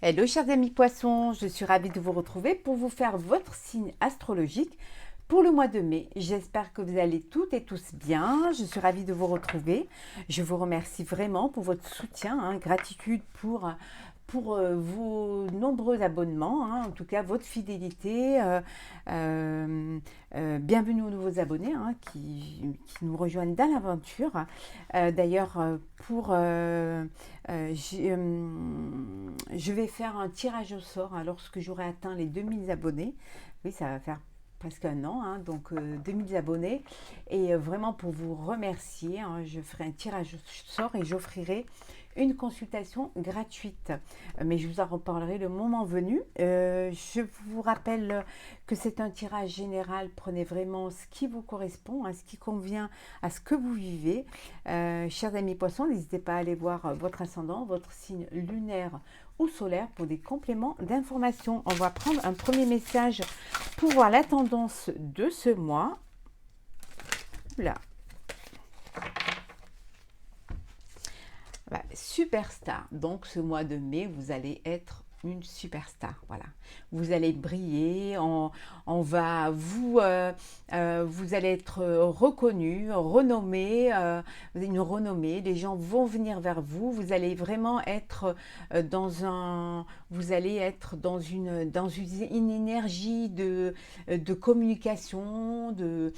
Hello chers amis poissons, je suis ravie de vous retrouver pour vous faire votre signe astrologique pour le mois de mai. J'espère que vous allez toutes et tous bien, je suis ravie de vous retrouver. Je vous remercie vraiment pour votre soutien, gratitude pour vos nombreux abonnements, en tout cas votre fidélité. Bienvenue aux nouveaux abonnés qui nous rejoignent dans l'aventure. D'ailleurs, je vais faire un tirage au sort lorsque j'aurai atteint les 2000 abonnés. Oui, ça va faire presque un an, donc 2000 abonnés. Et vraiment pour vous remercier, je ferai un tirage au sort et j'offrirai une consultation gratuite. Mais je vous en reparlerai le moment venu. Je vous rappelle que c'est un tirage général. Prenez vraiment ce qui vous correspond, ce qui convient à ce que vous vivez. Chers amis poissons, n'hésitez pas à aller voir votre ascendant, votre signe lunaire ou solaire pour des compléments d'information. On va prendre un premier message pour voir la tendance de ce mois. Là. Superstar. Donc ce mois de mai, vous allez être une superstar. Voilà. Vous allez briller, on va vous allez être reconnu, renommé, une renommée. Les gens vont venir vers vous. Vous allez vraiment être vous allez être dans une énergie de communication, de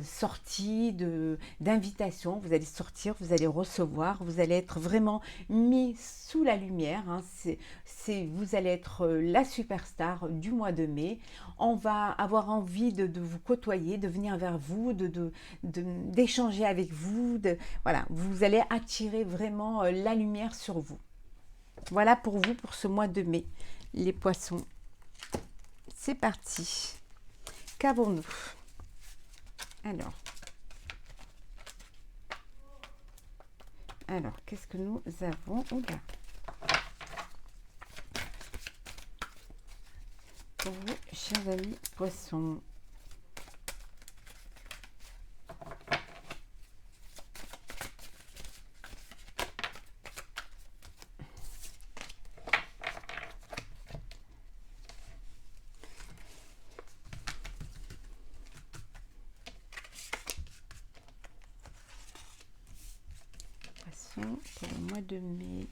sortie, d'invitation. Vous allez sortir, vous allez recevoir, vous allez être vraiment mis sous la lumière. Vous allez être la superstar du mois de mai. On va avoir envie de vous côtoyer, de venir vers vous, d'échanger avec vous. Voilà, vous allez attirer vraiment la lumière sur vous. Voilà pour vous pour ce mois de mai, les poissons. C'est parti. Qu'avons-nous? Alors, qu'est-ce que nous avons? Oula. Pour vous, chers amis poissons. Poissons pour le mois de mai.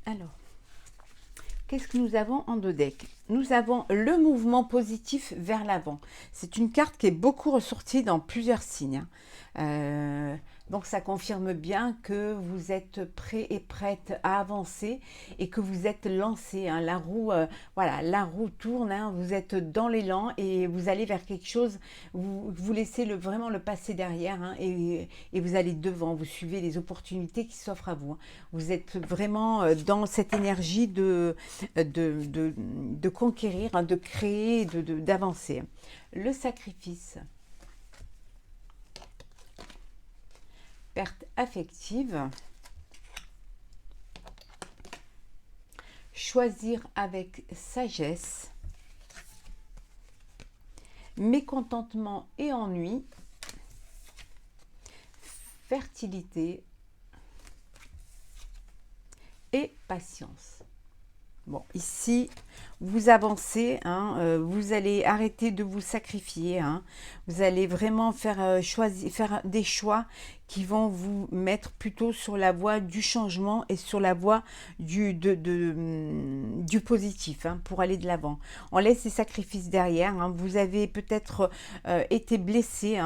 Alors, qu'est-ce que nous avons en deux decks? Nous avons le mouvement positif vers l'avant. C'est une carte qui est beaucoup ressortie dans plusieurs signes. Donc ça confirme bien que vous êtes prêt et prête à avancer et que vous êtes lancé. La roue, la roue tourne. Vous êtes dans l'élan et vous allez vers quelque chose. Vous laissez vraiment le passé derrière et vous allez devant. Vous suivez les opportunités qui s'offrent à vous. Vous êtes vraiment dans cette énergie de conquérir, de créer, d'avancer. Le sacrifice. Perte affective. Choisir avec sagesse. Mécontentement et ennui. Fertilité. Et patience. Bon, ici, vous avancez, vous allez arrêter de vous sacrifier, vous allez vraiment faire des choix qui vont vous mettre plutôt sur la voie du changement et sur la voie du positif pour aller de l'avant. On laisse les sacrifices derrière. Vous avez peut-être été blessé,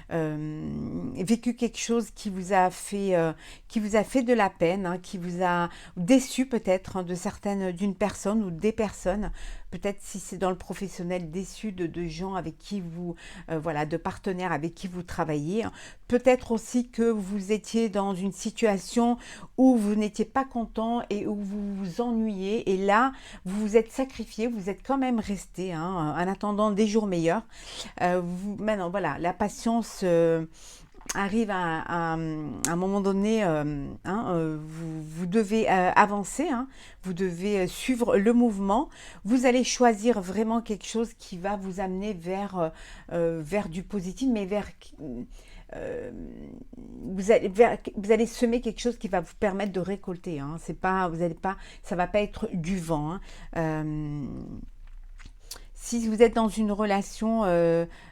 vécu quelque chose qui vous a fait de la peine, qui vous a déçu peut-être d'une personne ou des personnes, peut-être si c'est dans le professionnel, déçu de gens avec qui vous, voilà, de partenaires avec qui vous travaillez. Peut-être aussi que vous étiez dans une situation où vous n'étiez pas content et où vous vous ennuyez. Et là, vous vous êtes sacrifié, vous êtes quand même resté, hein, en attendant des jours meilleurs. Maintenant, voilà, la patience arrive à un moment donné, vous devez avancer, hein, vous devez suivre le mouvement. Vous allez choisir vraiment quelque chose qui va vous amener vers du positif, mais euh, vous allez semer quelque chose qui va vous permettre de récolter. Hein. C'est pas, vous allez pas, ça va pas être du vent. Hein. Si vous êtes dans une relation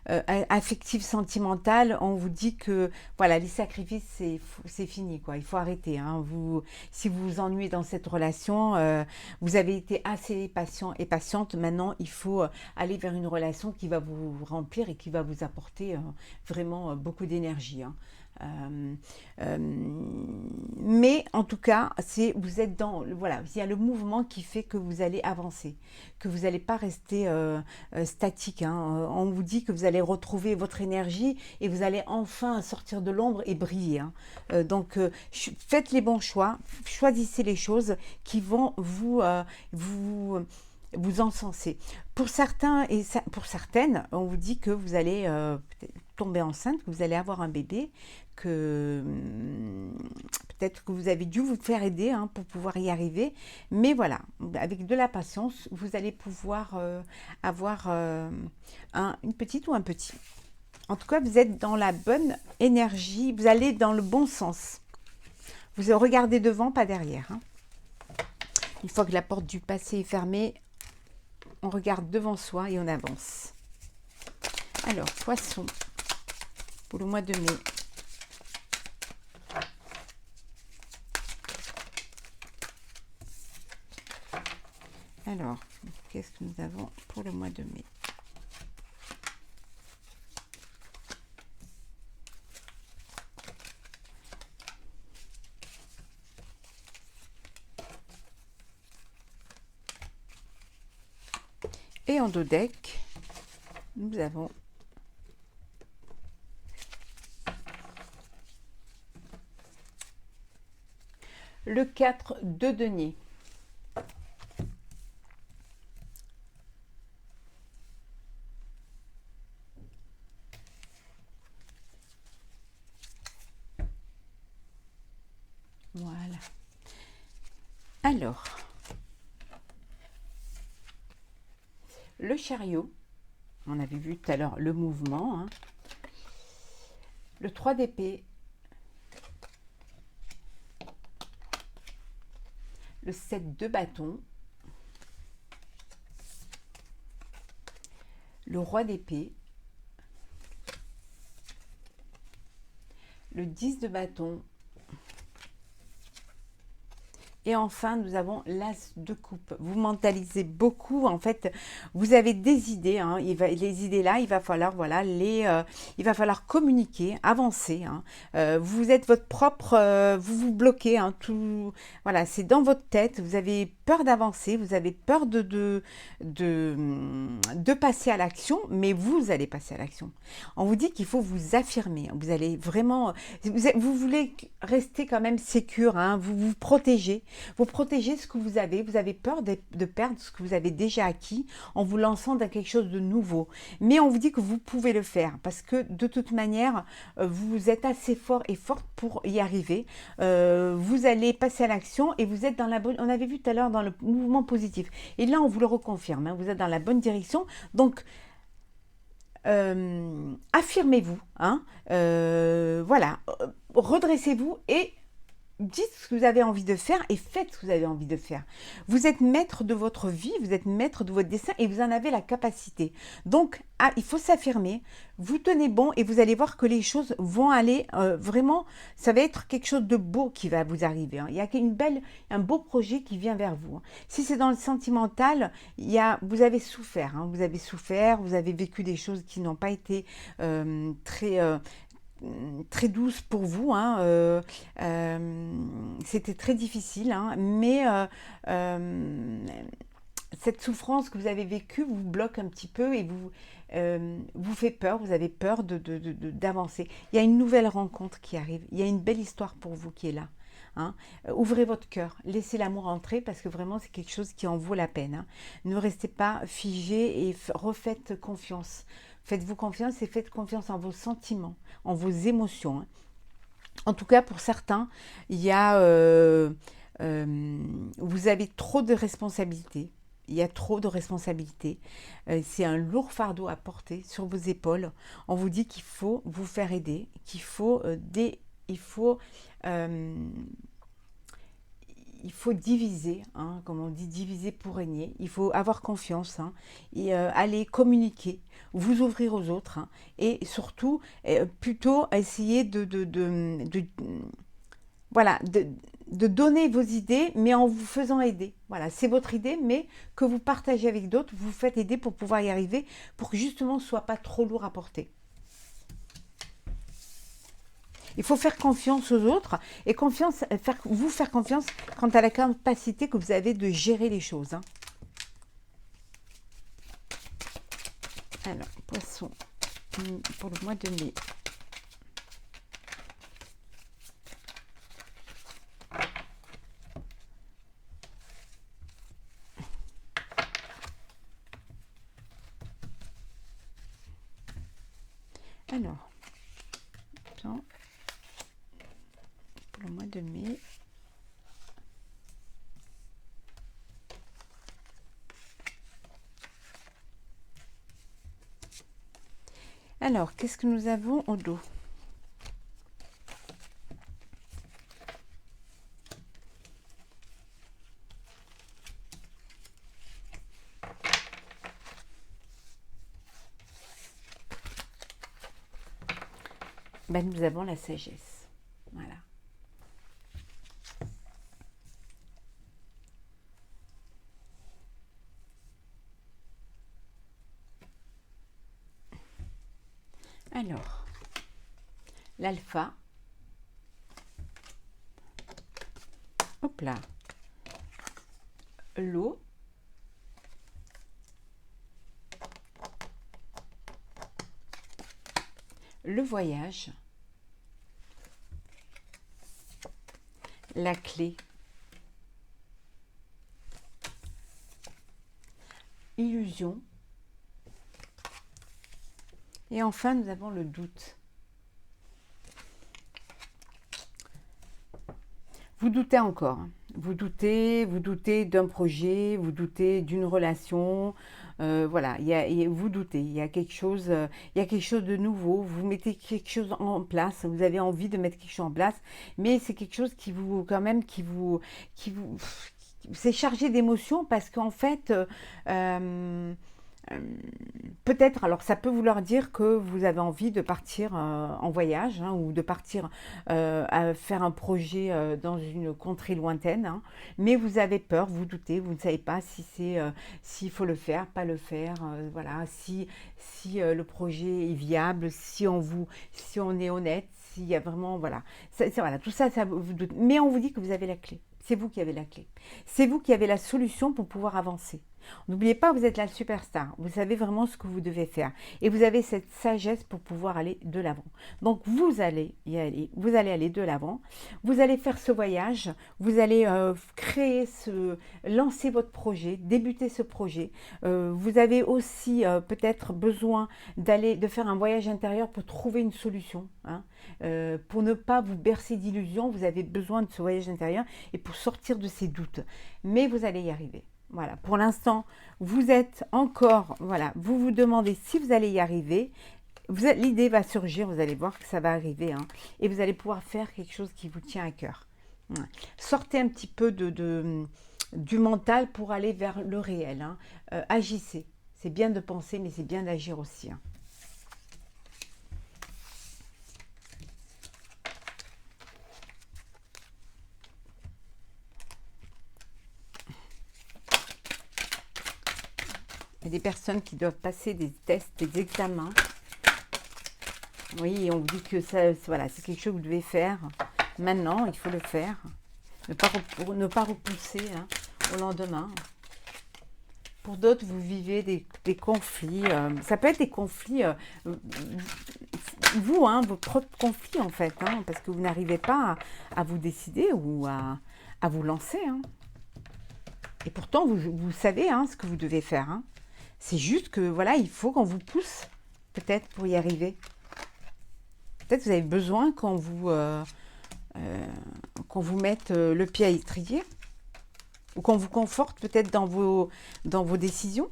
affective, sentimentale, on vous dit que voilà, les sacrifices, c'est fini, quoi. Il faut arrêter. Hein. Si vous vous ennuyez dans cette relation, vous avez été assez patient et patiente. Maintenant, il faut aller vers une relation qui va vous remplir et qui va vous apporter vraiment beaucoup d'énergie. Hein. Euh, euh, mais en tout cas, vous êtes dans, voilà, il y a le mouvement qui fait que vous allez avancer, que vous n'allez pas rester statique. Hein. On vous dit que vous allez retrouver votre énergie et vous allez enfin sortir de l'ombre et briller. Hein. Donc, faites les bons choix, choisissez les choses qui vont vous encenser. Pour certains et pour certaines, on vous dit que vous allez tomber enceinte, que vous allez avoir un bébé, que peut-être que vous avez dû vous faire aider, hein, pour pouvoir y arriver. Mais voilà, avec de la patience, vous allez pouvoir avoir une petite ou un petit. En tout cas, vous êtes dans la bonne énergie, vous allez dans le bon sens. Vous regardez devant, pas derrière. Hein. Une fois que la porte du passé est fermée, on regarde devant soi et on avance. Alors, Poisson, pour le mois de mai. Alors, qu'est-ce que nous avons pour le mois de mai? Et en dos deck, nous avons le 4 de denier. Voilà. Alors, le chariot, on avait vu tout à l'heure le mouvement, hein. Le 3 d'épée, le 7 de bâton, le roi d'épée, le 10 de bâton, et enfin, nous avons l'as de coupe. Vous mentalisez beaucoup. En fait, vous avez des idées. Hein. Les idées-là, il va falloir, voilà, il va falloir communiquer, avancer. Hein. Vous êtes votre propre... vous vous bloquez. Hein, tout, voilà, c'est dans votre tête. Vous avez peur d'avancer. Vous avez peur de passer à l'action. Mais vous allez passer à l'action. On vous dit qu'il faut vous affirmer. Vous allez vraiment... Vous voulez rester quand même sécure. Hein, vous vous protégez. Vous protégez ce que vous avez peur de perdre ce que vous avez déjà acquis en vous lançant dans quelque chose de nouveau. Mais on vous dit que vous pouvez le faire parce que de toute manière, vous êtes assez fort et forte pour y arriver. Vous allez passer à l'action et vous êtes dans la bonne... On avait vu tout à l'heure dans le mouvement positif. Et là, on vous le reconfirme. Hein, vous êtes dans la bonne direction. Donc, affirmez-vous. Hein, voilà. Redressez-vous et dites ce que vous avez envie de faire et faites ce que vous avez envie de faire. Vous êtes maître de votre vie, vous êtes maître de votre destin et vous en avez la capacité. Donc, il faut s'affirmer, vous tenez bon et vous allez voir que les choses vont aller vraiment, ça va être quelque chose de beau qui va vous arriver. Hein. Il y a un beau projet qui vient vers vous. Hein. Si c'est dans le sentimental, vous avez souffert. Hein. Vous avez souffert, vous avez vécu des choses qui n'ont pas été très douce pour vous, hein, c'était très difficile, hein, mais cette souffrance que vous avez vécue vous bloque un petit peu et vous fait peur, vous avez peur d'avancer. Il y a une nouvelle rencontre qui arrive, il y a une belle histoire pour vous qui est là. Hein. Ouvrez votre cœur, laissez l'amour entrer parce que vraiment c'est quelque chose qui en vaut la peine. Hein. Ne restez pas figé et refaites confiance. Faites-vous confiance et faites confiance en vos sentiments, en vos émotions. Hein. En tout cas, pour certains, il y a, vous avez trop de responsabilités. Il y a trop de responsabilités. C'est un lourd fardeau à porter sur vos épaules. On vous dit qu'il faut vous faire aider, qu'il faut, il faut diviser, hein, comme on dit, diviser pour régner. Il faut avoir confiance hein, et aller communiquer, vous ouvrir aux autres hein, et surtout plutôt essayer voilà, de donner vos idées, mais en vous faisant aider. Voilà, c'est votre idée, mais que vous partagez avec d'autres, vous faites aider pour pouvoir y arriver, pour que justement ce ne soit pas trop lourd à porter. Il faut faire confiance aux autres et vous faire confiance quant à la capacité que vous avez de gérer les choses. Hein. Alors, poisson, pour le mois de mai. Alors, pour le mois de mai. Alors, qu'est-ce que nous avons au dos? Ben, nous avons la sagesse. Voilà. Alors, l'alpha. Hop là. L'eau. Le voyage. La clé. Illusion. Et enfin, nous avons le doute. Vous doutez encore. Vous doutez d'un projet, vous doutez d'une relation. Voilà, vous doutez. Il y a quelque chose de nouveau. Vous mettez quelque chose en place. Vous avez envie de mettre quelque chose en place, mais c'est quelque chose qui vous, quand même, c'est chargé d'émotions parce qu'en fait. Peut-être, alors ça peut vouloir dire que vous avez envie de partir en voyage hein, ou de partir à faire un projet dans une contrée lointaine, hein, mais vous avez peur, vous doutez, vous ne savez pas si s'il faut le faire, pas le faire, voilà, si le projet est viable, si on est honnête, s'il y a vraiment, voilà, voilà, tout ça, vous doute, mais on vous dit que vous avez la clé. C'est vous qui avez la clé. C'est vous qui avez la solution pour pouvoir avancer. N'oubliez pas, vous êtes la superstar. Vous savez vraiment ce que vous devez faire. Et vous avez cette sagesse pour pouvoir aller de l'avant. Donc, vous allez y aller. Vous allez aller de l'avant. Vous allez faire ce voyage. Vous allez lancer votre projet, débuter ce projet. Vous avez aussi peut-être besoin de faire un voyage intérieur pour trouver une solution. Hein. Pour ne pas vous bercer d'illusions, vous avez besoin de ce voyage intérieur et pour sortir de ces doutes. Mais vous allez y arriver. Voilà, pour l'instant, vous êtes encore, voilà, vous vous demandez si vous allez y arriver. L'idée va surgir, vous allez voir que ça va arriver. Hein, et vous allez pouvoir faire quelque chose qui vous tient à cœur. Ouais. Sortez un petit peu du mental pour aller vers le réel. Hein. Agissez. C'est bien de penser, mais c'est bien d'agir aussi. Hein. Il y a des personnes qui doivent passer des tests, des examens. Oui, on vous dit que voilà, c'est quelque chose que vous devez faire. Maintenant, il faut le faire. Ne pas repousser hein, au lendemain. Pour d'autres, vous vivez des conflits. Ça peut être des conflits, vous, hein, vos propres conflits en fait, hein, parce que vous n'arrivez pas à vous décider ou à vous lancer. Hein. Et pourtant, vous savez hein, ce que vous devez faire. Hein. C'est juste que voilà, il faut qu'on vous pousse peut-être pour y arriver. Peut-être que vous avez besoin qu'on vous mette le pied à l'étrier ou qu'on vous conforte peut-être dans vos décisions.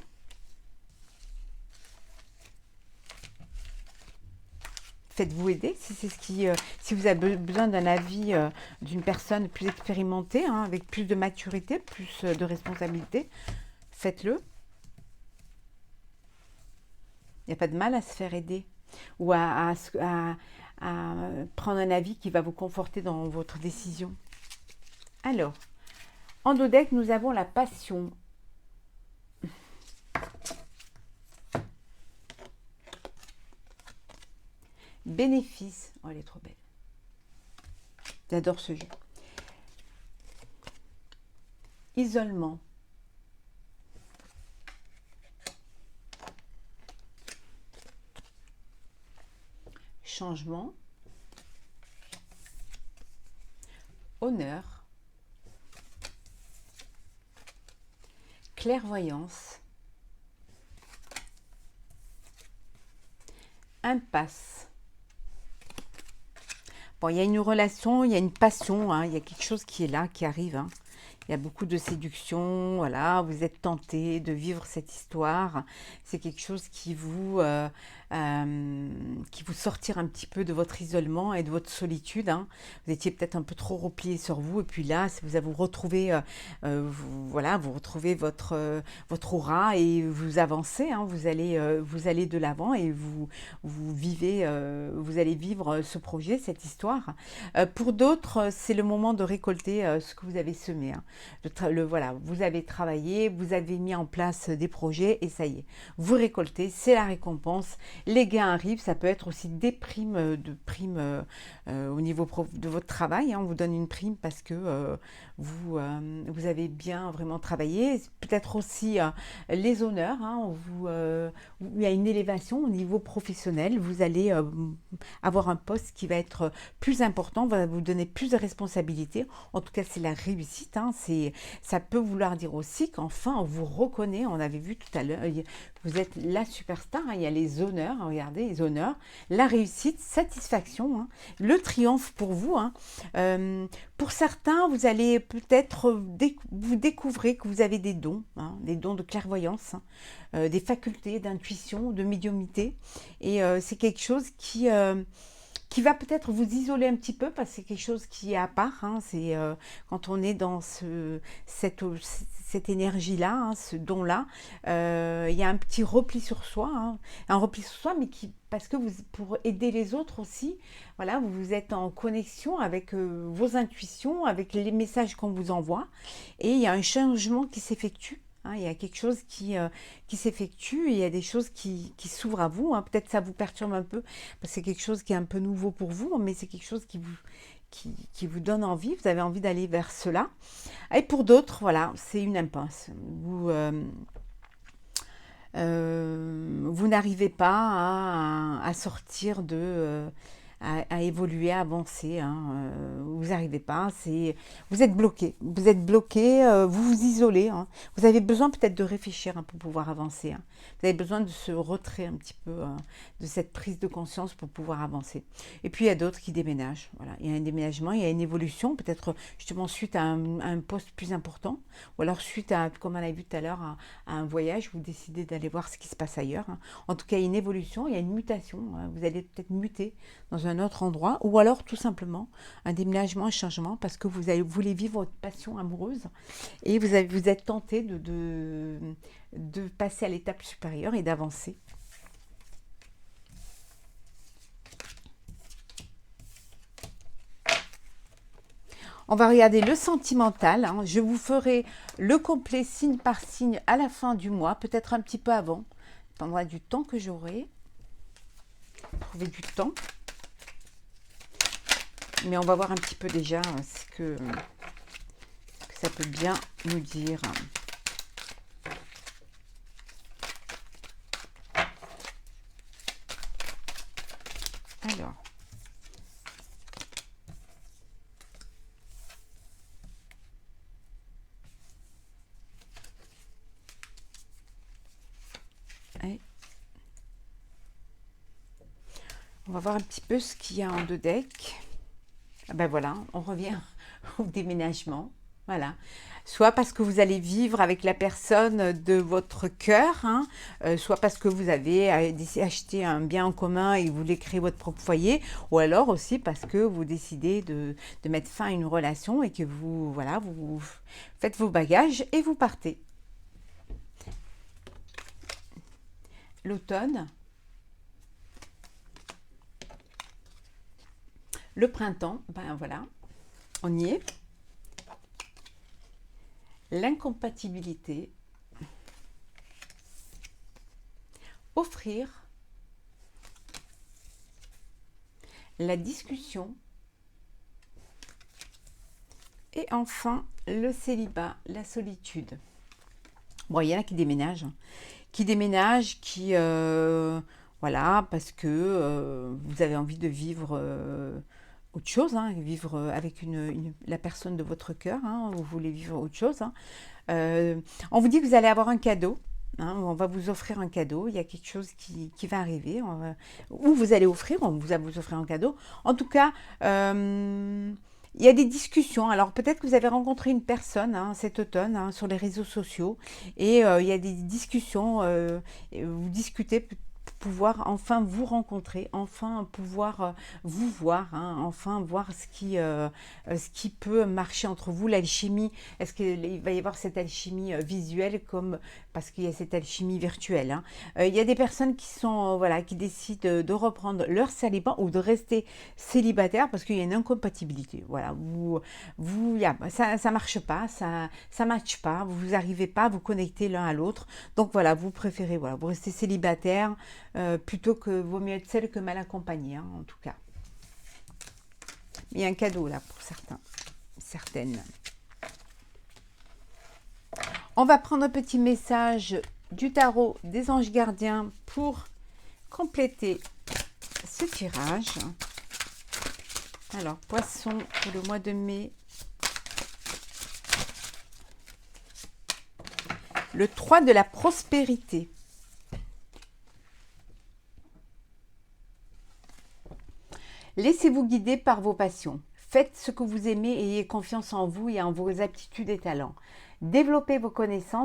Faites-vous aider si c'est ce qui, si vous avez besoin d'un avis d'une personne plus expérimentée, hein, avec plus de maturité, plus de responsabilité, faites-le. Il n'y a pas de mal à se faire aider ou à prendre un avis qui va vous conforter dans votre décision. Alors, en dos deck, nous avons la passion. Bénéfice. Oh, elle est trop belle. J'adore ce jeu. Isolement. Changement. Honneur. Clairvoyance. Impasse. Bon, il y a une relation, il y a une passion, hein, il y a quelque chose qui est là, qui arrive. Hein. Il y a beaucoup de séduction, voilà, vous êtes tenté de vivre cette histoire. C'est quelque chose qui vous sortir un petit peu de votre isolement et de votre solitude. Hein. Vous étiez peut-être un peu trop replié sur vous et puis là, vous retrouvez, voilà, vous retrouvez votre aura et vous avancez. Hein. Vous allez de l'avant et vous vivez, vous allez vivre ce projet, cette histoire. Pour d'autres, c'est le moment de récolter ce que vous avez semé. Hein. Voilà, vous avez travaillé, vous avez mis en place des projets et ça y est, vous récoltez, c'est la récompense. Les gains arrivent, ça peut être aussi des primes au niveau de votre travail. Hein, on vous donne une prime parce que vous avez bien vraiment travaillé. Peut-être aussi les honneurs. Hein, il y a une élévation au niveau professionnel. Vous allez avoir un poste qui va être plus important, va vous donner plus de responsabilités. En tout cas, c'est la réussite. Hein, ça peut vouloir dire aussi qu'enfin, on vous reconnaît. On avait vu tout à l'heure, vous êtes la superstar. Hein, il y a les honneurs. Hein, regardez, les honneurs. La réussite, satisfaction. Hein, le triomphe pour vous. Hein. Pour certains, vous allez peut-être vous découvrir que vous avez des dons. Hein, des dons de clairvoyance. Hein, des facultés d'intuition, de médiumnité. Et c'est quelque chose qui va peut-être vous isoler un petit peu parce que c'est quelque chose qui est à part. Hein, c'est quand on est dans cette énergie-là, hein, ce don-là, il y a un petit repli sur soi, hein, un repli sur soi, mais parce que pour aider les autres aussi, voilà, vous êtes en connexion avec vos intuitions, avec les messages qu'on vous envoie, et il y a un changement qui s'effectue. Hein, il y a quelque chose qui s'effectue, il y a des choses qui s'ouvrent à vous. Hein. Peut-être ça vous perturbe un peu, parce que c'est quelque chose qui est un peu nouveau pour vous, mais c'est quelque chose qui vous donne envie, vous avez envie d'aller vers cela. Et pour d'autres, voilà, c'est une impasse. Vous n'arrivez pas à sortir à évoluer, à avancer. Hein. Vous n'arrivez pas, vous êtes bloqué. Vous êtes bloqué, vous vous isolez. Hein. Vous avez besoin peut-être de réfléchir hein, pour pouvoir avancer. Hein. Vous avez besoin de ce retrait un petit peu, de cette prise de conscience pour pouvoir avancer. Et puis il y a d'autres qui déménagent. Voilà. Il y a un déménagement, il y a une évolution, peut-être justement suite à un poste plus important, ou alors suite à, comme on a vu tout à l'heure, à un voyage, vous décidez d'aller voir ce qui se passe ailleurs. Hein. En tout cas, il y a une évolution, il y a une mutation. Hein. Vous allez peut-être muter dans un autre endroit, ou alors tout simplement un déménagement, un changement, parce que vous voulez vivre votre passion amoureuse et vous êtes tenté de passer à l'étape supérieure et d'avancer. On va regarder le sentimental. Hein. Je vous ferai le complet signe par signe à la fin du mois, peut-être un petit peu avant. Ça dépendra du temps que j'aurai. Trouver du temps. Mais on va voir un petit peu déjà ce que ça peut bien nous dire. On va voir un petit peu ce qu'il y a en deux decks. Ah ben voilà, on revient au déménagement. Voilà. Soit parce que vous allez vivre avec la personne de votre cœur, hein, soit parce que vous avez acheté un bien en commun et vous voulez créer votre propre foyer, ou alors aussi parce que vous décidez de mettre fin à une relation et que vous, voilà, vous faites vos bagages et vous partez. L'automne, le printemps, ben voilà, on y est. L'incompatibilité, offrir, la discussion et enfin le célibat, la solitude. Bon, il y en a qui déménagent, qui voilà, parce que vous avez envie de vivre autre chose, hein, vivre avec la personne de votre cœur, hein, vous voulez vivre autre chose. Hein. On vous dit que vous allez avoir un cadeau. Hein, on va vous offrir un cadeau, il y a quelque chose qui va arriver, ou vous allez offrir, on va vous offrir un cadeau. En tout cas, il y a des discussions. Alors peut-être que vous avez rencontré une personne hein, cet automne hein, sur les réseaux sociaux et il y a des discussions, vous discutez pour pouvoir enfin vous rencontrer, enfin pouvoir vous voir, hein, enfin voir ce qui peut marcher entre vous, l'alchimie. Est-ce qu'il va y avoir cette alchimie visuelle comme parce qu'il y a cette alchimie virtuelle hein. Il y a des personnes qui sont voilà qui décident de reprendre leur célibat ou de rester célibataire parce qu'il y a une incompatibilité. Voilà, ça marche pas, ça matche pas, vous arrivez pas à vous connecter l'un à l'autre. Donc voilà, vous préférez voilà, vous restez célibataire plutôt que vaut mieux être seul que mal accompagné hein, en tout cas. Il y a un cadeau là pour certains, certaines. On va prendre un petit message du tarot des anges gardiens pour compléter ce tirage. Alors, Poisson pour le mois de mai. Le 3 de la prospérité. Laissez-vous guider par vos passions. Faites ce que vous aimez et ayez confiance en vous et en vos aptitudes et talents. Développez vos connaissances